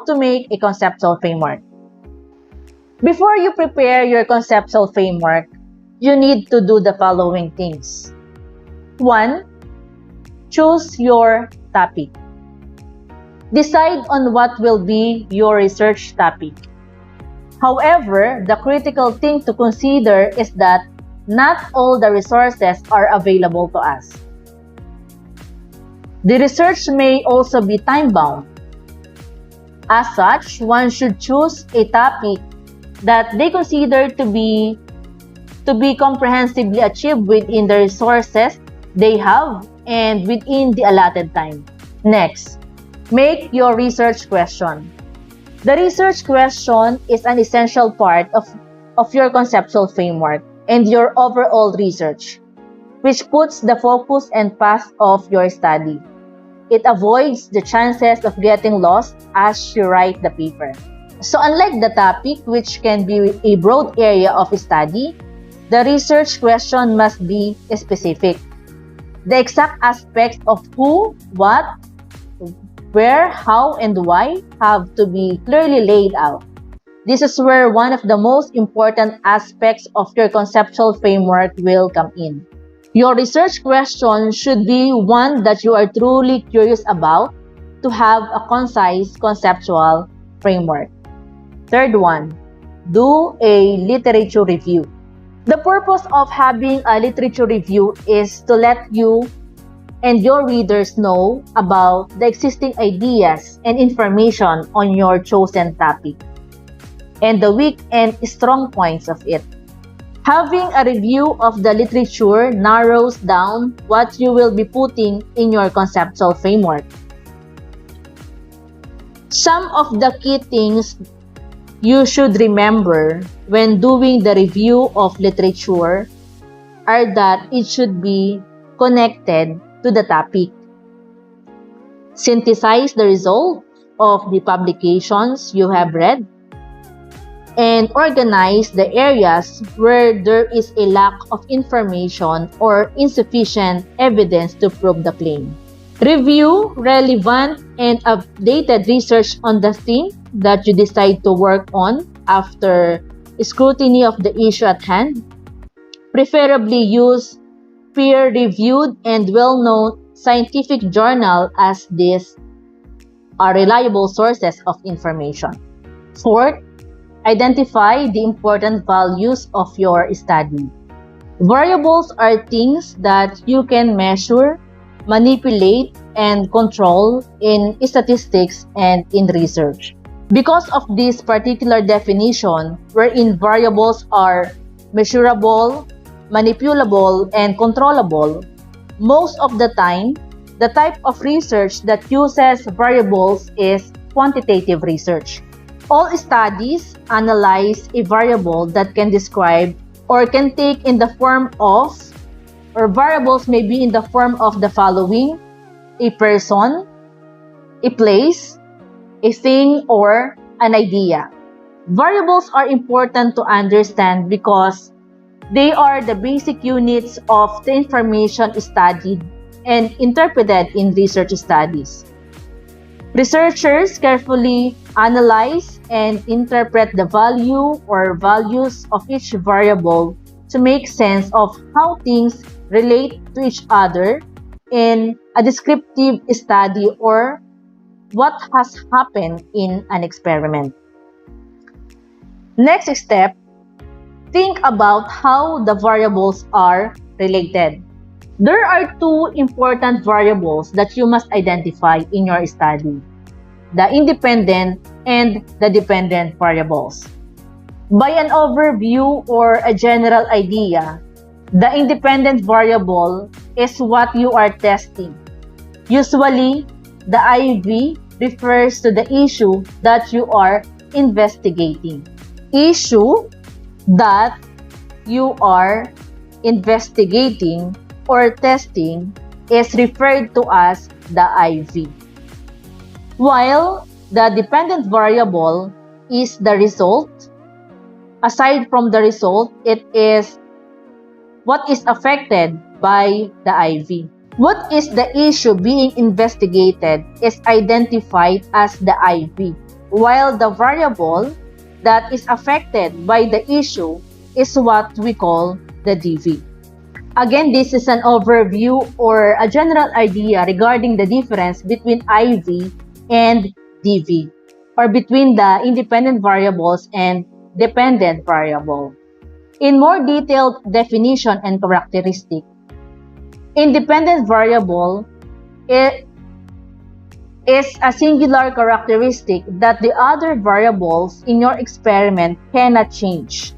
to make a conceptual framework. Before you prepare your conceptual framework, you need to do the following things. 1. Choose your topic. Decide on what will be your research topic. However, the critical thing to consider is that not all the resources are available to us. The research may also be time-bound. As such, one should choose a topic that they consider to be comprehensively achieved within the resources they have and within the allotted time. Next, make your research question. The research question is an essential part of your conceptual framework and your overall research, which puts the focus and path of your study. It avoids the chances of getting lost as you write the paper. So unlike the topic, which can be a broad area of study, the research question must be specific. The exact aspects of who, what, where, how, and why have to be clearly laid out. This is where one of the most important aspects of your conceptual framework will come in. Your research question should be one that you are truly curious about to have a concise conceptual framework. Third one, do a literature review. The purpose of having a literature review is to let you and your readers know about the existing ideas and information on your chosen topic and the weak and strong points of it. Having a review of the literature narrows down what you will be putting in your conceptual framework. Some of the key things you should remember when doing the review of literature are that it should be connected to the topic. Synthesize the result of the publications you have read and organize the areas where there is a lack of information or insufficient evidence to prove the claim. Review relevant and updated research on the theme that you decide to work on after scrutiny of the issue at hand. Preferably use peer-reviewed and well-known scientific journal as these are reliable sources of information. Fourth, identify the important values of your study. Variables are things that you can measure, manipulate, and control in statistics and in research. Because of this particular definition, wherein variables are measurable, manipulable, and controllable, most of the time, the type of research that uses variables is quantitative research. All studies analyze a variable that can describe or can take in the form of, or variables may be in the form of the following: a person, a place, a thing, or an idea. Variables are important to understand because they are the basic units of the information studied and interpreted in research studies. Researchers carefully analyze and interpret the value or values of each variable to make sense of how things relate to each other in a descriptive study or what has happened in an experiment. Next step, think about how the variables are related. There are two important variables that you must identify in your study: the independent and the dependent variables. By an overview or a general idea, the independent variable is what you are testing. Usually, the IV refers to the issue that you are investigating. Issue that you are investigating or testing is referred to as the IV. While the dependent variable is the result, aside from the result, it is what is affected by the IV. What is the issue being investigated is identified as the IV. while the variable that is affected by the issue is what we call the DV. Again, this is an overview or a general idea regarding the difference between IV and DV, or between the independent variables and dependent variable. In more detailed definition and characteristic, independent variable is a singular characteristic that the other variables in your experiment cannot change.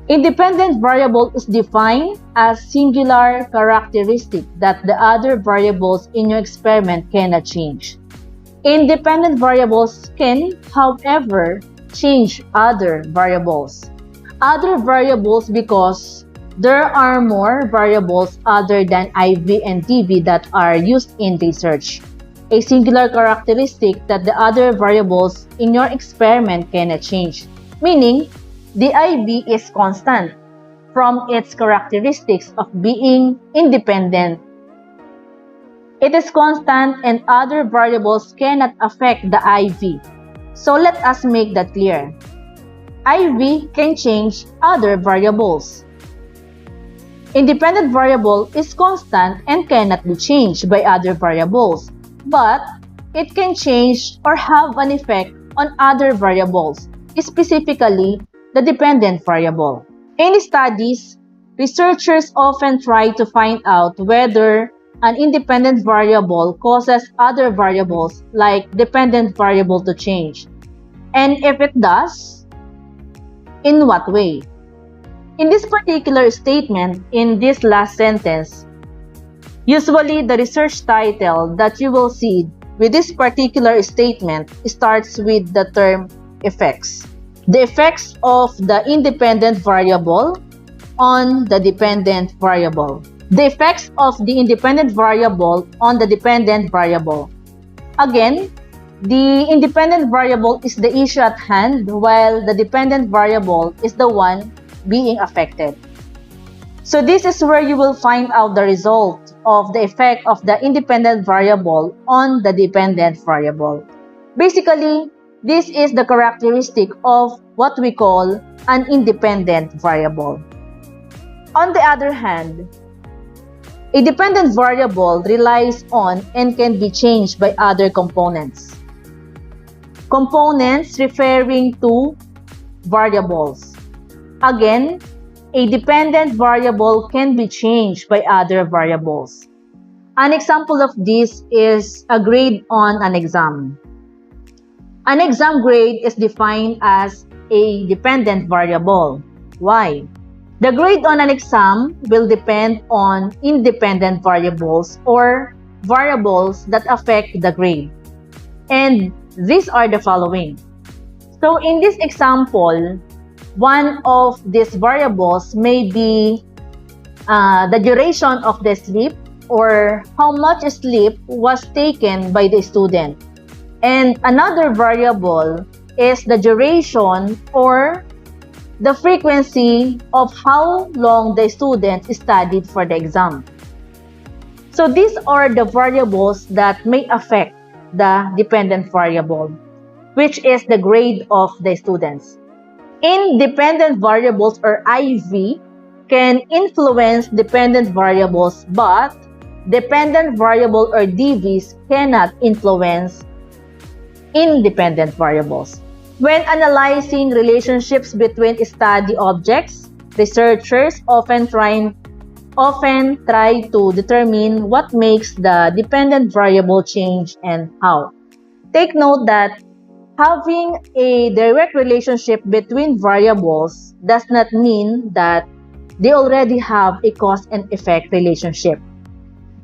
Independent variable is defined as singular characteristic that the other variables in your experiment cannot change. Independent variables can, however, change other variables. Other variables because there are more variables other than IV and DV that are used in research. A singular characteristic that the other variables in your experiment cannot change, meaning the IV is constant from its characteristics of being independent. It is constant and other variables cannot affect the IV. So let us make that clear. IV can change other variables. Independent variable is constant and cannot be changed by other variables, but it can change or have an effect on other variables, specifically the dependent variable. In studies, researchers often try to find out whether an independent variable causes other variables like dependent variable to change, and if it does, in what way? In this particular statement, in this last sentence, usually the research title that you will see with this particular statement starts with the term effects. The effects of the independent variable on the dependent variable. The effects of the independent variable on the dependent variable. Again, the independent variable is the issue at hand, while the dependent variable is the one being affected. So this is where you will find out the result of the effect of the independent variable on the dependent variable. Basically, this is the characteristic of what we call an independent variable. On the other hand, a dependent variable relies on and can be changed by other components. Components referring to variables. Again, a dependent variable can be changed by other variables. An example of this is a grade on an exam. An exam grade is defined as a dependent variable. Why? The grade on an exam will depend on independent variables or variables that affect the grade. And these are the following. So in this example, one of these variables may be the duration of the sleep or how much sleep was taken by the student. And another variable is the duration or the frequency of how long the student studied for the exam. So these are the variables that may affect the dependent variable, which is the grade of the students. Independent variables or IV can influence dependent variables, but dependent variable or DVs cannot influence independent variables. When analyzing relationships between study objects, researchers often try to determine what makes the dependent variable change and how. Take note that having a direct relationship between variables does not mean that they already have a cause and effect relationship.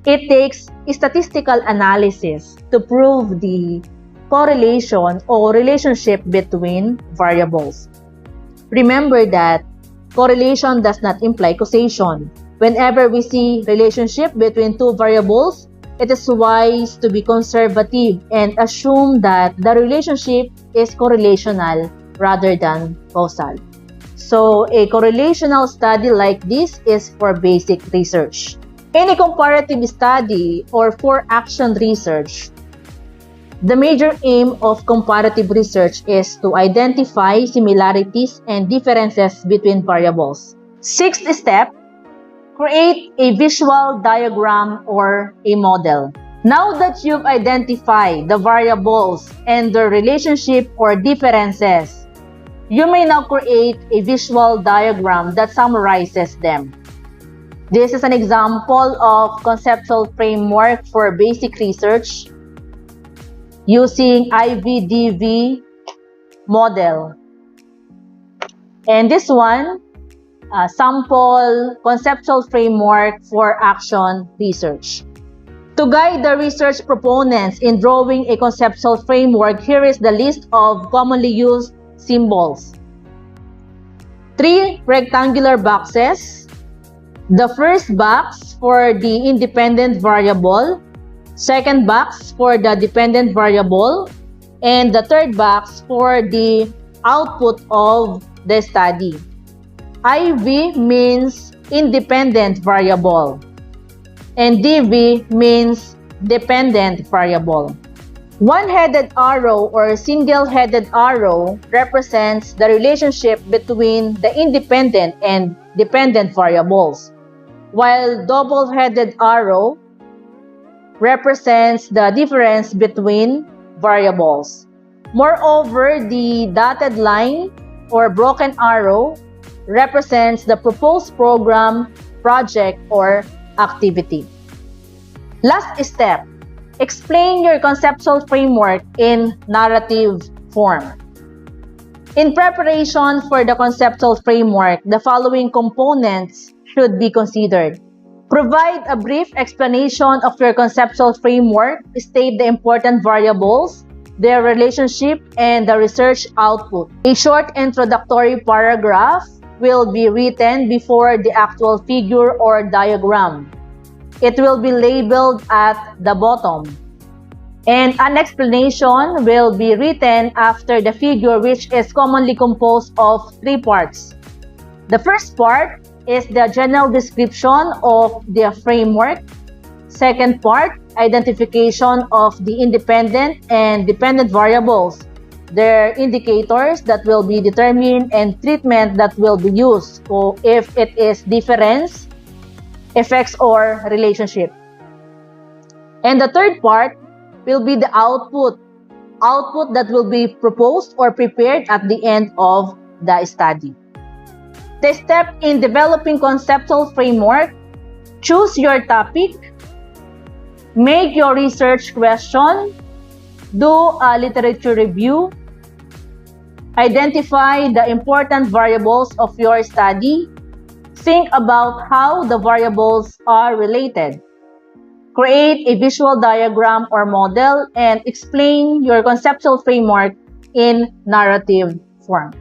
It takes statistical analysis to prove the correlation or relationship between variables. Remember that correlation does not imply causation. Whenever we see relationship between two variables, it is wise to be conservative and assume that the relationship is correlational rather than causal. So a correlational study like this is for basic research. In a comparative study or for action research, The major aim of comparative research is to identify similarities and differences between variables. Sixth step, create a visual diagram or a model. Now that you've identified the variables and their relationship or differences, you may now create a visual diagram that summarizes them. This is an example of conceptual framework for basic research using IVDV model. And this one, sample conceptual framework for action research. To guide the research proponents in drawing a conceptual framework, here is the list of commonly used symbols. 3 rectangular boxes. The first box for the independent variable, second box for the dependent variable, and the third box for the output of the study. IV means independent variable, and DV means dependent variable. One-headed arrow or single-headed arrow represents the relationship between the independent and dependent variables, while double-headed arrow represents the difference between variables. Moreover, the dotted line or broken arrow represents the proposed program, project, or activity. Last step, explain your conceptual framework in narrative form. In preparation for the conceptual framework, the following components should be considered. Provide a brief explanation of your conceptual framework, state the important variables, their relationship, and the research output. A short introductory paragraph will be written before the actual figure or diagram. It will be labeled at the bottom. And an explanation will be written after the figure, which is commonly composed of 3 parts. The first part is the general description of the framework. Second part, identification of the independent and dependent variables, their indicators that will be determined, and treatment that will be used if it is difference, effects, or relationship. And the third part will be the output that will be proposed or prepared at the end of the study. The step in developing conceptual framework: choose your topic, make your research question, do a literature review, identify the important variables of your study, think about how the variables are related, create a visual diagram or model, and explain your conceptual framework in narrative form.